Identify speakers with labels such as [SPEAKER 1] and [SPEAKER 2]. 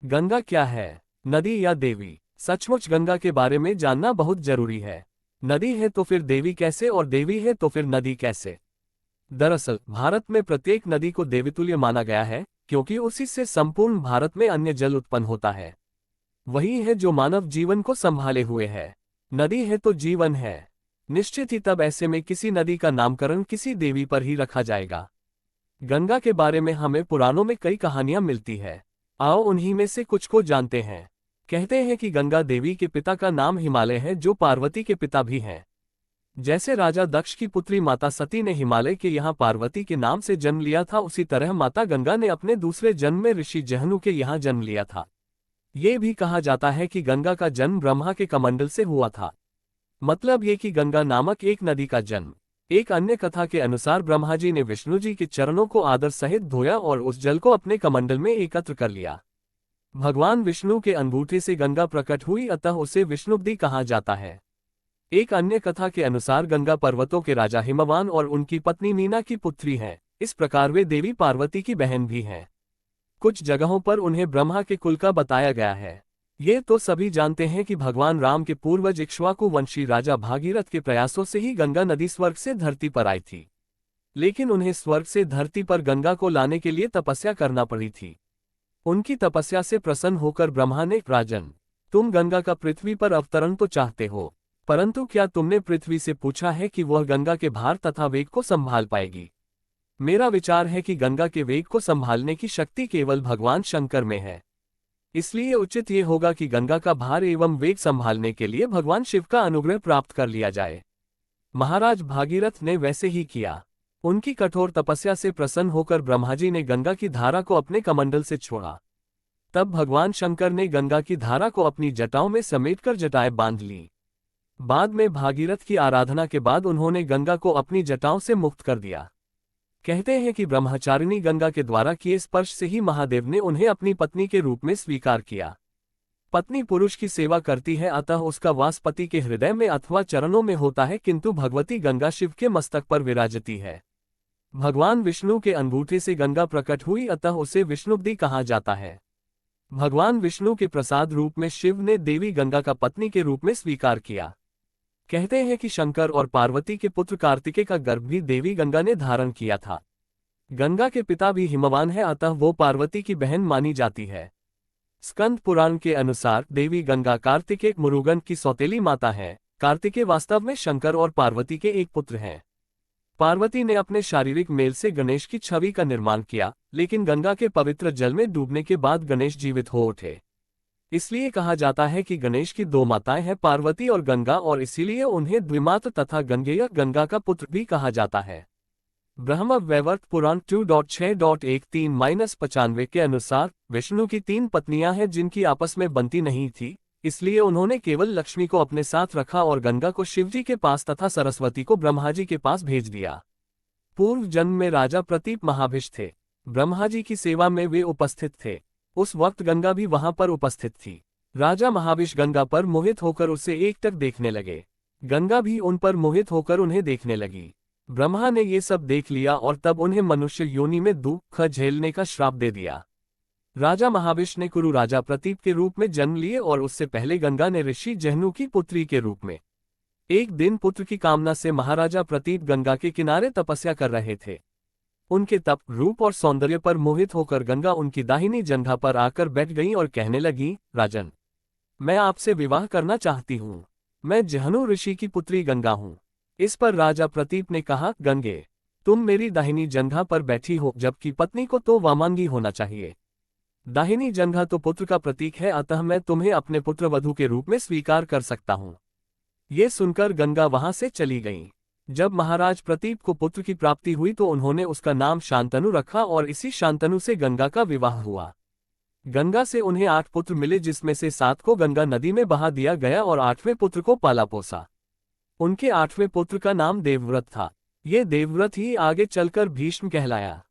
[SPEAKER 1] गंगा क्या है? नदी या देवी? सचमुच गंगा के बारे में जानना बहुत जरूरी है। नदी है तो फिर देवी कैसे, और देवी है तो फिर नदी कैसे? दरअसल भारत में प्रत्येक नदी को देवीतुल्य माना गया है, क्योंकि उसी से संपूर्ण भारत में अन्य जल उत्पन्न होता है। वही है जो मानव जीवन को संभाले हुए है। नदी है तो जीवन है। निश्चित ही तब ऐसे में किसी नदी का नामकरण किसी देवी पर ही रखा जाएगा। गंगा के बारे में हमें पुराणों में कई कहानियां मिलती है। आओ उन्हीं में से कुछ को जानते हैं। कहते हैं कि गंगा देवी के पिता का नाम हिमालय है, जो पार्वती के पिता भी हैं। जैसे राजा दक्ष की पुत्री माता सती ने हिमालय के यहाँ पार्वती के नाम से जन्म लिया था, उसी तरह माता गंगा ने अपने दूसरे जन्म में ऋषि जहनु के यहाँ जन्म लिया था। ये भी कहा जाता है कि गंगा का जन्म ब्रह्मा के कमंडल से हुआ था। मतलब ये कि गंगा नामक एक नदी का जन्म। एक अन्य कथा के अनुसार ब्रह्मा जी ने विष्णु जी के चरणों को आदर सहित धोया और उस जल को अपने कमंडल में एकत्र कर लिया। भगवान विष्णु के अंगूठे से गंगा प्रकट हुई, अतः उसे विष्णुपदी कहा जाता है। एक अन्य कथा के अनुसार गंगा पर्वतों के राजा हिमवान और उनकी पत्नी मीना की पुत्री है। इस प्रकार वे देवी पार्वती की बहन भी हैं। कुछ जगहों पर उन्हें ब्रह्मा के कुल का बताया गया है। ये तो सभी जानते हैं कि भगवान राम के पूर्वज इक्ष्वाकु वंशी राजा भागीरथ के प्रयासों से ही गंगा नदी स्वर्ग से धरती पर आई थी। लेकिन उन्हें स्वर्ग से धरती पर गंगा को लाने के लिए तपस्या करना पड़ी थी। उनकी तपस्या से प्रसन्न होकर ब्रह्मा ने, राजन, तुम गंगा का पृथ्वी पर अवतरण तो चाहते हो, परंतु क्या तुमने पृथ्वी से पूछा है कि वह गंगा के भार तथा वेग को संभाल पाएगी? मेरा विचार है कि गंगा के वेग को संभालने की शक्ति केवल भगवान शंकर में है। इसलिए उचित ये होगा कि गंगा का भार एवं वेग संभालने के लिए भगवान शिव का अनुग्रह प्राप्त कर लिया जाए। महाराज भागीरथ ने वैसे ही किया। उनकी कठोर तपस्या से प्रसन्न होकर ब्रह्मा जी ने गंगा की धारा को अपने कमंडल से छोड़ा। तब भगवान शंकर ने गंगा की धारा को अपनी जटाओं में समेटकर जटाएं बांध ली। बाद में भागीरथ की आराधना के बाद उन्होंने गंगा को अपनी जटाओं से मुक्त कर दिया। कहते हैं कि ब्रह्मचारिणी गंगा के द्वारा किए स्पर्श से ही महादेव ने उन्हें अपनी पत्नी के रूप में स्वीकार किया। पत्नी पुरुष की सेवा करती है, अतः उसका वास पति के हृदय में अथवा चरणों में होता है, किंतु भगवती गंगा शिव के मस्तक पर विराजती है। भगवान विष्णु के अंगूठे से गंगा प्रकट हुई, अतः उसे विष्णुपदी कहा जाता है। भगवान विष्णु के प्रसाद रूप में शिव ने देवी गंगा का पत्नी के रूप में स्वीकार किया। कहते हैं कि शंकर और पार्वती के पुत्र कार्तिकेय का गर्भ भी देवी गंगा ने धारण किया था। गंगा के पिता भी हिमवान है, अतः वो पार्वती की बहन मानी जाती है। स्कंद पुराण के अनुसार देवी गंगा कार्तिकेय मुरुगन की सौतेली माता है। कार्तिकेय वास्तव में शंकर और पार्वती के एक पुत्र हैं। पार्वती ने अपने शारीरिक मेल से गणेश की छवि का निर्माण किया, लेकिन गंगा के पवित्र जल में डूबने के बाद गणेश जीवित हो उठे। इसलिए कहा जाता है कि गणेश की दो माताएं हैं, पार्वती और गंगा, और इसीलिए उन्हें द्विमात्र तथा गंगेय गंगा का पुत्र भी कहा जाता है। ब्रह्म वैवर्त पुराण 2.6.13-95 के अनुसार विष्णु की 3 पत्नियां हैं जिनकी आपस में बनती नहीं थी, इसलिए उन्होंने केवल लक्ष्मी को अपने साथ रखा और गंगा को शिवजी के पास तथा सरस्वती को ब्रह्मा जी के पास भेज दिया। पूर्व जन्म में राजा प्रतीप महाभिष थे। ब्रह्मा जी की सेवा में वे उपस्थित थे। उस वक्त गंगा भी वहां पर उपस्थित थी। राजा महाभिष गंगा पर मोहित होकर उसे एकटक देखने लगे। गंगा भी उन पर मोहित होकर उन्हें देखने लगी। ब्रह्मा ने ये सब देख लिया और तब उन्हें मनुष्य योनि में दुख झेलने का श्राप दे दिया। राजा महाभिष ने कुरु राजा प्रतीप के रूप में जन्म लिए और उससे पहले गंगा ने ऋषि जहनु की पुत्री के रूप में। एक दिन पुत्र की कामना से महाराजा प्रतीप गंगा के किनारे तपस्या कर रहे थे। उनके तप, रूप और सौंदर्य पर मोहित होकर गंगा उनकी दाहिनी जंघा पर आकर बैठ गईं और कहने लगी, राजन, मैं आपसे विवाह करना चाहती हूँ। मैं जहनु ऋषि की पुत्री गंगा हूँ। इस पर राजा प्रतीप ने कहा, गंगे, तुम मेरी दाहिनी जंघा पर बैठी हो, जबकि पत्नी को तो वामांगी होना चाहिए। दाहिनी जंघा तो पुत्र का प्रतीक है, अतः मैं तुम्हें अपने पुत्र वधू के रूप में स्वीकार कर सकता हूँ। ये सुनकर गंगा वहां से चली गईं। जब महाराज प्रतीप को पुत्र की प्राप्ति हुई तो उन्होंने उसका नाम शांतनु रखा और इसी शांतनु से गंगा का विवाह हुआ। गंगा से उन्हें 8 पुत्र मिले, जिसमें से 7 को गंगा नदी में बहा दिया गया और 8वें पुत्र को पाला पोसा। उनके 8वें पुत्र का नाम देवव्रत था। ये देवव्रत ही आगे चलकर भीष्म कहलाया।